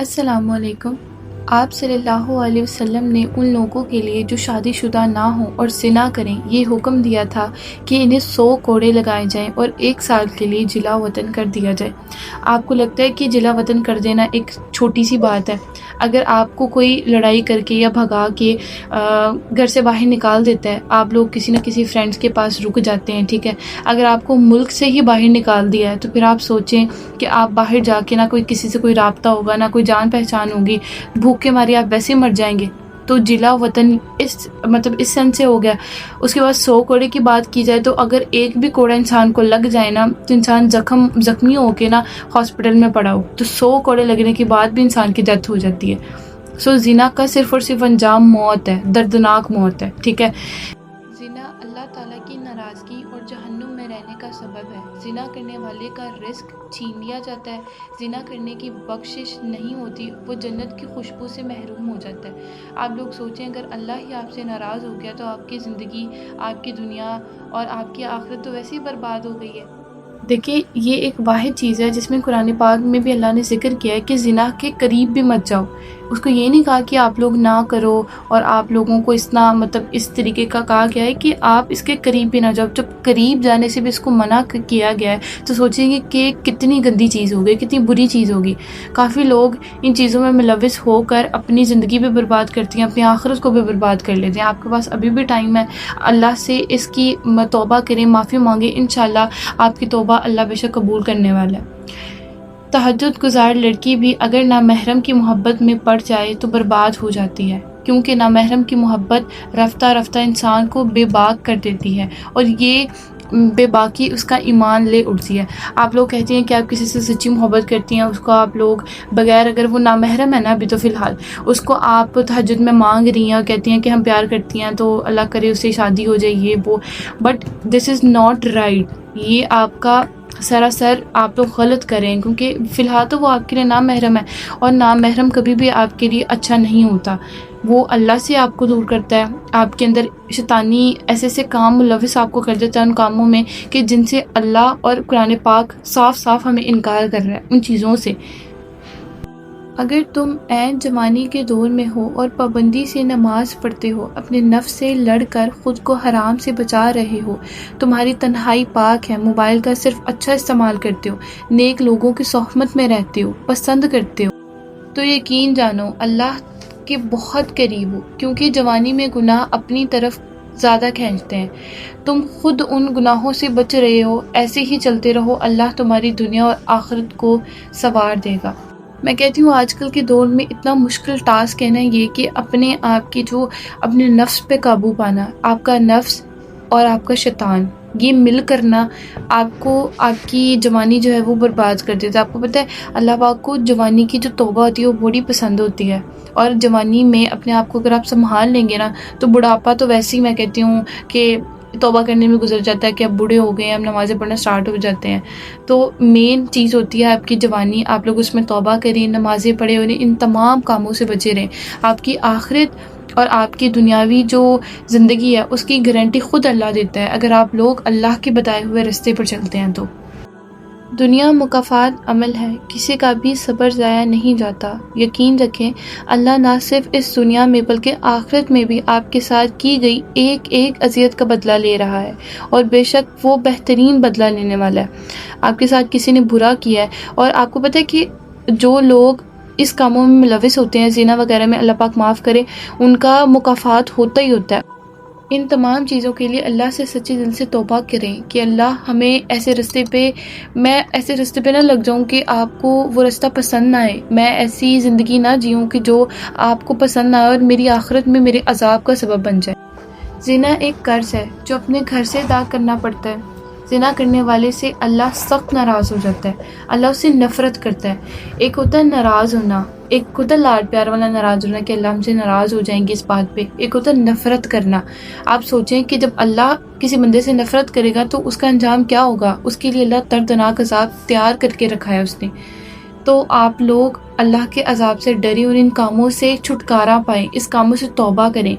السلام علیکم۔ آپ صلی اللہ علیہ وسلم نے ان لوگوں کے لیے جو شادی شدہ نہ ہوں اور زنا کریں یہ حکم دیا تھا کہ انہیں 100 کوڑے لگائے جائیں اور 1 سال کے لیے جلا وطن کر دیا جائے۔ آپ کو لگتا ہے کہ جلا وطن کر دینا ایک چھوٹی سی بات ہے؟ اگر آپ کو کوئی لڑائی کر کے یا بھگا کے گھر سے باہر نکال دیتا ہے، آپ لوگ کسی نہ کسی فرینڈس کے پاس رک جاتے ہیں، ٹھیک ہے، اگر آپ کو ملک سے ہی باہر نکال دیا ہے تو پھر آپ سوچیں کہ آپ باہر جا کے نہ کوئی کسی سے کوئی رابطہ ہوگا، نہ کوئی جان پہچان ہوگی، بھوک کے مارے آپ ویسے مر جائیں گے۔ تو جلا وطن اس سینس سے ہو گیا۔ اس کے بعد 100 کوڑے کی بات کی جائے تو اگر ایک بھی کوڑا انسان کو لگ جائے نا تو انسان زخمی ہو کے نا ہاسپٹل میں پڑا ہو تو 100 کوڑے لگنے کے بعد بھی انسان کی ڈیتھ ہو جاتی ہے۔ زنا کا صرف اور صرف انجام موت ہے، دردناک موت ہے، ٹھیک ہے۔ زنا اللہ تعالیٰ کی ناراضگی اور جہنم میں رہنے کا سبب ہے۔ زنا کرنے والے کا رزق چھین لیا جاتا ہے، زنا کرنے کی بخشش نہیں ہوتی، وہ جنت کی خوشبو سے محروم ہو جاتا ہے۔ آپ لوگ سوچیں اگر اللہ ہی آپ سے ناراض ہو گیا تو آپ کی زندگی، آپ کی دنیا اور آپ کی آخرت تو ویسے ہی برباد ہو گئی ہے۔ دیکھیں، یہ ایک واحد چیز ہے جس میں قرآن پاک میں بھی اللہ نے ذکر کیا ہے کہ زنا کے قریب بھی مت جاؤ۔ اس کو یہ نہیں کہا کہ آپ لوگ نہ کرو، اور آپ لوگوں کو اس طریقے کا کہا گیا ہے کہ آپ اس کے قریب بھی نہ جاؤ۔ جب قریب جانے سے بھی اس کو منع کیا گیا ہے تو سوچیں گے کہ کتنی گندی چیز ہوگی، کتنی بری چیز ہوگی۔ کافی لوگ ان چیزوں میں ملوث ہو کر اپنی زندگی بھی برباد کرتی ہیں، اپنی آخرت کو بھی برباد کر لیتے ہیں۔ آپ کے پاس ابھی بھی ٹائم ہے، اللہ سے اس کی توبہ کریں، معافی مانگیں، انشاءاللہ آپ کی توبہ اللہ بے شک قبول کرنے والا ہے۔ تہجد گزار لڑکی بھی اگر نامحرم کی محبت میں پڑ جائے تو برباد ہو جاتی ہے، کیونکہ نامحرم کی محبت رفتہ رفتہ انسان کو بے باک کر دیتی ہے، اور یہ بے باکی اس کا ایمان لے اڑتی ہے۔ آپ لوگ کہتے ہیں کہ آپ کسی سے سچی محبت کرتی ہیں، اس کو آپ لوگ بغیر، اگر وہ نامحرم ہے نا ابھی تو فی الحال، اس کو آپ تہجد میں مانگ رہی ہیں اور کہتی ہیں کہ ہم پیار کرتی ہیں تو اللہ کرے اس سے شادی ہو جائے، یہ وہ، but this is not right. یہ آپ کا سراسر آپ لوگ غلط کریں، کیونکہ فی الحال تو وہ آپ کے لیے نامحرم ہے، اور نامحرم کبھی بھی آپ کے لیے اچھا نہیں ہوتا۔ وہ اللہ سے آپ کو دور کرتا ہے، آپ کے اندر شیطانی ایسے کام ملوث آپ کو کر دیتا ہے ان کاموں میں کہ جن سے اللہ اور قرآن پاک صاف صاف ہمیں انکار کر رہا ہے ان چیزوں سے۔ اگر تم عین جوانی کے دور میں ہو اور پابندی سے نماز پڑھتے ہو، اپنے نفس سے لڑ کر خود کو حرام سے بچا رہے ہو، تمہاری تنہائی پاک ہے، موبائل کا صرف اچھا استعمال کرتے ہو، نیک لوگوں کی صحبت میں رہتے ہو، پسند کرتے ہو، تو یقین جانو اللہ کے بہت قریب ہو، کیونکہ جوانی میں گناہ اپنی طرف زیادہ کھینچتے ہیں۔ تم خود ان گناہوں سے بچ رہے ہو، ایسے ہی چلتے رہو، اللہ تمہاری دنیا اور آخرت کو سنوار دے گا۔ میں کہتی ہوں آج کل کے دور میں اتنا مشکل ٹاسک ہے نا یہ، کہ اپنے آپ کی اپنے نفس پہ قابو پانا، آپ کا نفس اور آپ کا شیطان یہ مل کرنا آپ کو، آپ کی جوانی جو ہے وہ برباد کر دیتا ہے۔ آپ کو پتہ ہے اللہ پاک کو جوانی کی جو توبہ ہوتی ہے وہ بڑی پسند ہوتی ہے، اور جوانی میں اپنے آپ کو اگر آپ سنبھال لیں گے نا تو بڑھاپا تو ویسے ہی میں کہتی ہوں کہ توبہ کرنے میں گزر جاتا ہے، کہ اب بوڑھے ہو گئے ہیں، اب نمازیں پڑھنا سٹارٹ ہو جاتے ہیں۔ تو مین چیز ہوتی ہے آپ کی جوانی، آپ لوگ اس میں توبہ کریں، نمازیں پڑھیں، اور ان تمام کاموں سے بچے رہیں۔ آپ کی آخرت اور آپ کی دنیاوی جو زندگی ہے اس کی گارنٹی خود اللہ دیتا ہے، اگر آپ لوگ اللہ کے بتائے ہوئے رستے پر چلتے ہیں تو۔ دنیا مکافات عمل ہے، کسی کا بھی صبر ضائع نہیں جاتا۔ یقین رکھیں اللہ نہ صرف اس دنیا میں بلکہ آخرت میں بھی آپ کے ساتھ کی گئی ایک ایک اذیت کا بدلہ لے رہا ہے، اور بے شک وہ بہترین بدلہ لینے والا ہے۔ آپ کے ساتھ کسی نے برا کیا ہے، اور آپ کو پتہ ہے کہ جو لوگ اس کاموں میں ملوث ہوتے ہیں، زنا وغیرہ میں، اللہ پاک معاف کرے، ان کا مکافات ہوتا ہی ہوتا ہے۔ ان تمام چیزوں کے لیے اللہ سے سچے دل سے توبہ کریں کہ اللہ ہمیں ایسے رستے پہ نہ لگ جاؤں کہ آپ کو وہ رستہ پسند نہ آئے، میں ایسی زندگی نہ جیوں کہ جو آپ کو پسند نہ آئے اور میری آخرت میں میرے عذاب کا سبب بن جائے۔ زنا ایک قرض ہے جو اپنے گھر سے ادا کرنا پڑتا ہے۔ زنا کرنے والے سے اللہ سخت ناراض ہو جاتا ہے، اللہ اس سے نفرت کرتا ہے۔ ایک ہوتا ہے ناراض ہونا، ایک ہوتا ہے لاڈ پیار والا ناراض ہونا کہ اللہ ہم سے ناراض ہو جائیں گے اس بات پہ، ایک ہوتا ہے نفرت کرنا۔ آپ سوچیں کہ جب اللہ کسی بندے سے نفرت کرے گا تو اس کا انجام کیا ہوگا، اس کے لیے اللہ دردناک عذاب تیار کر کے رکھا ہے اس نے۔ تو آپ لوگ اللہ کے عذاب سے ڈریں اور ان کاموں سے چھٹکارا پائیں، اس کاموں سے توبہ کریں۔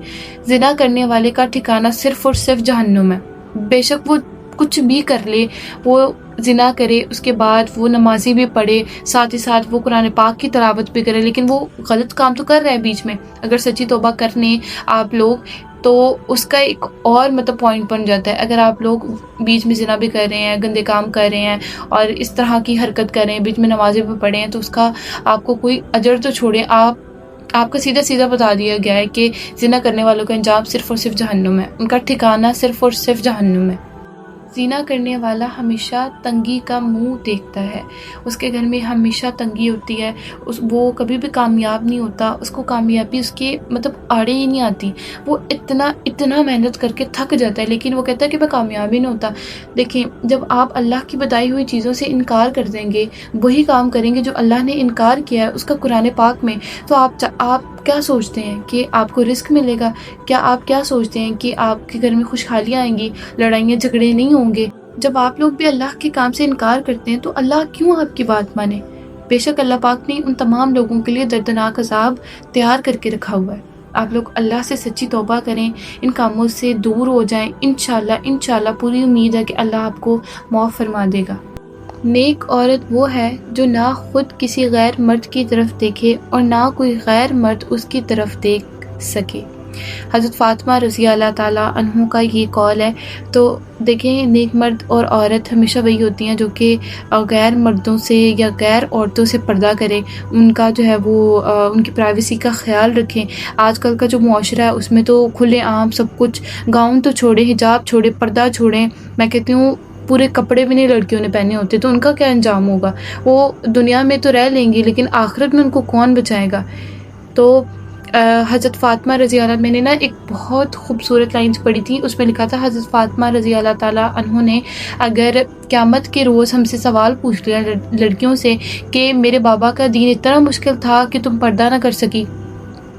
زنا کرنے والے کا ٹھکانہ صرف اور صرف جہنم ہے، بے شک وہ کچھ بھی کر لے، وہ زنا کرے، اس کے بعد وہ نمازی بھی پڑھے، ساتھ ہی ساتھ وہ قرآن پاک کی تلاوت بھی کرے، لیکن وہ غلط کام تو کر رہا ہے بیچ میں. اگر سچی توبہ کرنے آپ لوگ تو اس کا ایک اور مطلب پوائنٹ بن جاتا ہے. اگر آپ لوگ بیچ میں زنا بھی کر رہے ہیں، گندے کام کر رہے ہیں اور اس طرح کی حرکت کر رہے ہیں، بیچ میں نمازیں بھی پڑھے ہیں، تو اس کا آپ کو کوئی اجر تو چھوڑیں، آپ کا سیدھا سیدھا بتا دیا گیا ہے کہ زنا کرنے والوں کا انجام صرف اور صرف جہنم ہے، ان کا ٹھکانہ صرف اور صرف جہنم ہے. زنا کرنے والا ہمیشہ تنگی کا منہ دیکھتا ہے، اس کے گھر میں ہمیشہ تنگی ہوتی ہے، وہ کبھی بھی کامیاب نہیں ہوتا، اس کو کامیابی اس کے مطلب آڑے ہی نہیں آتی. وہ اتنا محنت کر کے تھک جاتا ہے، لیکن وہ کہتا ہے کہ میں کامیاب ہی نہیں ہوتا. دیکھیں، جب آپ اللہ کی بتائی ہوئی چیزوں سے انکار کر دیں گے، وہی کام کریں گے جو اللہ نے انکار کیا ہے اس کا قرآن پاک میں، تو آپ کیا سوچتے ہیں کہ آپ کو رزق ملے گا؟ کیا آپ کیا سوچتے ہیں کہ آپ کے گھر میں خوشحالیاں آئیں گی، لڑائیاں جھگڑے نہیں ہوں گے؟ جب آپ لوگ بھی اللہ کے کام سے انکار کرتے ہیں تو اللہ کیوں آپ کی بات مانے؟ بے شک اللہ پاک نے ان تمام لوگوں کے لیے دردناک عذاب تیار کر کے رکھا ہوا ہے. آپ لوگ اللہ سے سچی توبہ کریں، ان کاموں سے دور ہو جائیں. انشاءاللہ پوری امید ہے کہ اللہ آپ کو معاف فرما دے گا. نیک عورت وہ ہے جو نہ خود کسی غیر مرد کی طرف دیکھے اور نہ کوئی غیر مرد اس کی طرف دیکھ سکے. حضرت فاطمہ رضی اللہ تعالیٰ عنہ کا یہ قول ہے. تو دیکھیں، نیک مرد اور عورت ہمیشہ وہی ہوتی ہیں جو کہ غیر مردوں سے یا غیر عورتوں سے پردہ کرے، ان کا جو ہے وہ ان کی پرائیویسی کا خیال رکھیں. آج کل کا جو معاشرہ ہے اس میں تو کھلے عام سب کچھ، گاؤن تو چھوڑیں، حجاب چھوڑیں، پردہ چھوڑیں، میں کہتی ہوں پورے کپڑے بھی نہیں لڑکیوں نے پہنے ہوتے، تو ان کا کیا انجام ہوگا؟ وہ دنیا میں تو رہ لیں گی لیکن آخرت میں ان کو کون بچائے گا؟ تو حضرت فاطمہ رضی اللہ، میں نے نا ایک بہت خوبصورت لائنز پڑھی تھی، اس میں لکھا تھا حضرت فاطمہ رضی اللہ تعالیٰ عنہ نے اگر قیامت کے روز ہم سے سوال پوچھ لیا لڑکیوں سے کہ میرے بابا کا دین اتنا مشکل تھا کہ تم پردہ نہ کر سکی،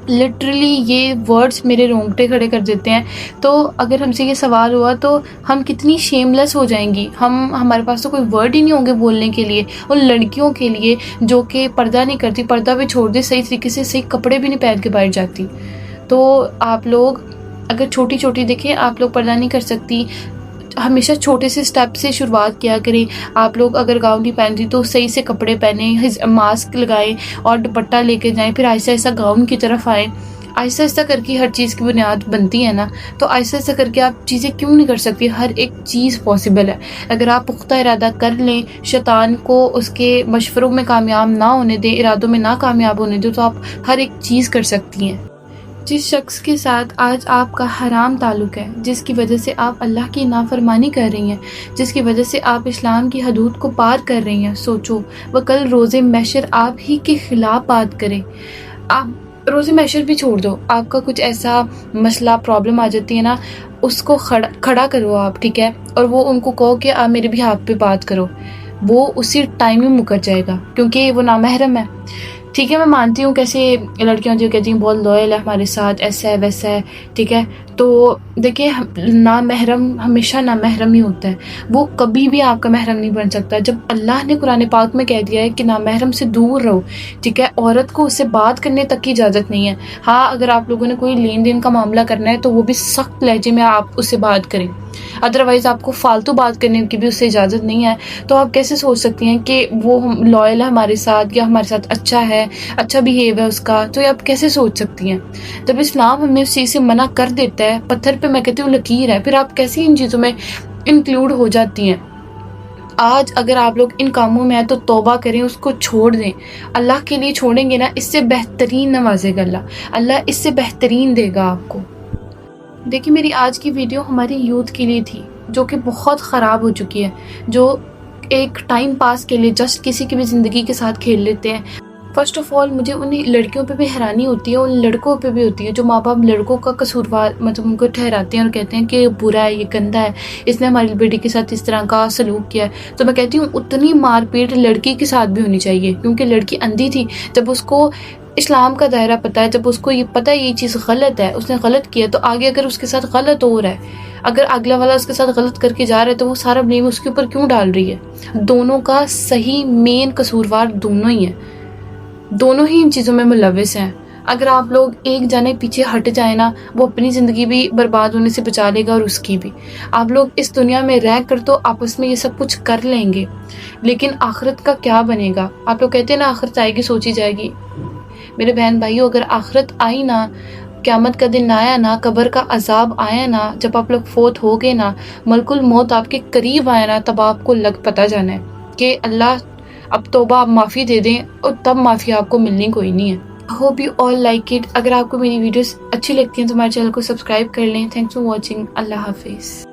لٹرلی یہ ورڈز میرے رونگٹے کھڑے کر دیتے ہیں. تو اگر ہم سے یہ سوال ہوا تو ہم کتنی شیم لیس ہو جائیں گی، ہمارے پاس تو کوئی ورڈ ہی نہیں ہوں گے بولنے کے لیے ان لڑکیوں کے لیے جو کہ پردہ نہیں کرتی، پردہ بھی چھوڑ دے، صحیح طریقے سے صحیح کپڑے بھی نہیں پہن کے باہر جاتی. تو آپ لوگ اگر چھوٹی دیکھیں، آپ لوگ پردہ نہیں کر سکتی، ہمیشہ چھوٹے سے سٹیپ سے شروعات کیا کریں. آپ لوگ اگر گاؤن نہیں پہنتی تو صحیح سے کپڑے پہنیں، ماسک لگائیں اور دوپٹہ لے کے جائیں، پھر آہستہ آہستہ گاؤن کی طرف آئیں. آہستہ آہستہ کر کے ہر چیز کی بنیاد بنتی ہے نا، تو آہستہ آہستہ کر کے آپ چیزیں کیوں نہیں کر سکتی؟ ہر ایک چیز پاسبل ہے اگر آپ پختہ ارادہ کر لیں. شیطان کو اس کے مشوروں میں کامیاب نہ ہونے دیں، ارادوں میں نہ کامیاب ہونے دیں، تو آپ ہر ایک چیز کر سکتی ہیں. جس شخص کے ساتھ آج آپ کا حرام تعلق ہے، جس کی وجہ سے آپ اللہ کی نافرمانی کر رہی ہیں، جس کی وجہ سے آپ اسلام کی حدود کو پار کر رہی ہیں، سوچو وہ کل روز محشر آپ ہی کے خلاف بات کرے. آپ روز محشر بھی چھوڑ دو، آپ کا کچھ ایسا مسئلہ پرابلم آ جاتی ہے نا، اس کو کھڑا کرو آپ، ٹھیک ہے، اور وہ ان کو کہو کہ آپ میرے بھی ہاتھ پہ بات کرو، وہ اسی ٹائم میں مکر جائے گا کیونکہ وہ نامحرم ہے. ٹھیک ہے، میں مانتی ہوں کیسے لڑکیاں جو کہتی ہیں بہت لوئل ہے ہمارے ساتھ، ایسا ہے ویسا ہے، ٹھیک ہے. تو دیکھیں، نامحرم ہمیشہ نامحرم ہی ہوتا ہے، وہ کبھی بھی آپ کا محرم نہیں بن سکتا. جب اللہ نے قرآن پاک میں کہہ دیا ہے کہ نامحرم سے دور رہو، ٹھیک ہے، عورت کو اس سے بات کرنے تک کی اجازت نہیں ہے. ہاں، اگر آپ لوگوں نے کوئی لین دین کا معاملہ کرنا ہے تو وہ بھی سخت لہجے میں آپ اس سے بات کریں، ادروائز آپ کو فالتو بات کرنے کی بھی اس سے اجازت نہیں ہے. تو آپ کیسے سوچ سکتی ہیں کہ وہ لائل ہے ہمارے ساتھ یا ہمارے ساتھ اچھا ہے، اچھا بیہیو ہے اس کا؟ تو یہ آپ کیسے سوچ سکتی ہیں؟ جب اسلام ہمیں اس چیز سے منع کر دیتا ہے، پتھر پہ میں کہتی ہوں لکیر ہے، پھر آپ کیسے ان چیزوں میں انکلوڈ ہو جاتی ہیں؟ آج اگر آپ لوگ ان کاموں میں ہیں تو توبہ کریں، اس کو چھوڑ دیں. اللہ کے لیے چھوڑیں گے نا، اس سے بہترین نوازے گا اللہ اس سے بہترین دے گا آپ کو. دیکھیں، میری آج کی ویڈیو ہماری یوتھ کے لیے تھی جو کہ بہت خراب ہو چکی ہے، جو ایک ٹائم پاس کے لیے جسٹ کسی کی بھی زندگی کے ساتھ کھیل لیتے ہیں. فرسٹ آف آل مجھے ان لڑکیوں پہ بھی حیرانی ہوتی ہے، ان لڑکوں پہ بھی ہوتی ہے جو ماں باپ لڑکوں کا قصوروار مطلب ان کو ٹھہراتے ہیں اور کہتے ہیں کہ یہ برا ہے، یہ گندا ہے، اس نے ہماری بیٹی کے ساتھ اس طرح کا سلوک کیا ہے. تو میں کہتی ہوں اتنی مار پیٹ لڑکی کے ساتھ بھی ہونی چاہیے، کیونکہ لڑکی اندھی تھی. جب اس کو اسلام کا دائرہ پتہ ہے، جب اس کو یہ پتہ ہے یہ چیز غلط ہے، اس نے غلط کیا، تو آگے اگر اس کے ساتھ غلط ہو رہا ہے، اگر اگلا والا اس کے ساتھ غلط کر کے جا رہا ہے، تو وہ سارا بلیم اس کے اوپر کیوں ڈال رہی ہے؟ دونوں کا صحیح مین قصوروار دونوں ہی ہیں، دونوں ہی ان چیزوں میں ملوث ہیں. اگر آپ لوگ ایک جانے پیچھے ہٹ جائیں نا، وہ اپنی زندگی بھی برباد ہونے سے بچا لے گا اور اس کی بھی۔ آپ لوگ اس دنیا میں رہ کر تو آپس میں یہ سب کچھ کر لیں گے، لیکن آخرت کا کیا بنے گا؟ آپ لوگ کہتے ہیں نا آخرت آئے گی سوچی جائے گی۔ میرے بہن بھائیو، اگر آخرت آئی نا، قیامت کا دن آیا نا، قبر کا عذاب آیا نا، جب آپ لوگ فوت ہو گئے نا، ملک الموت آپ کے قریب آیا نا، تب آپ کو لگ پتہ جانا ہے کہ اللہ اب توبہ، آپ معافی دے دیں، اور تب معافی آپ کو ملنی کوئی نہیں ہے۔ Hope you all like it. اگر آپ کو میری ویڈیوز اچھی لگتی ہیں تو ہمارے چینل کو سبسکرائب کر لیں۔ Thanks for watching. اللہ حافظ۔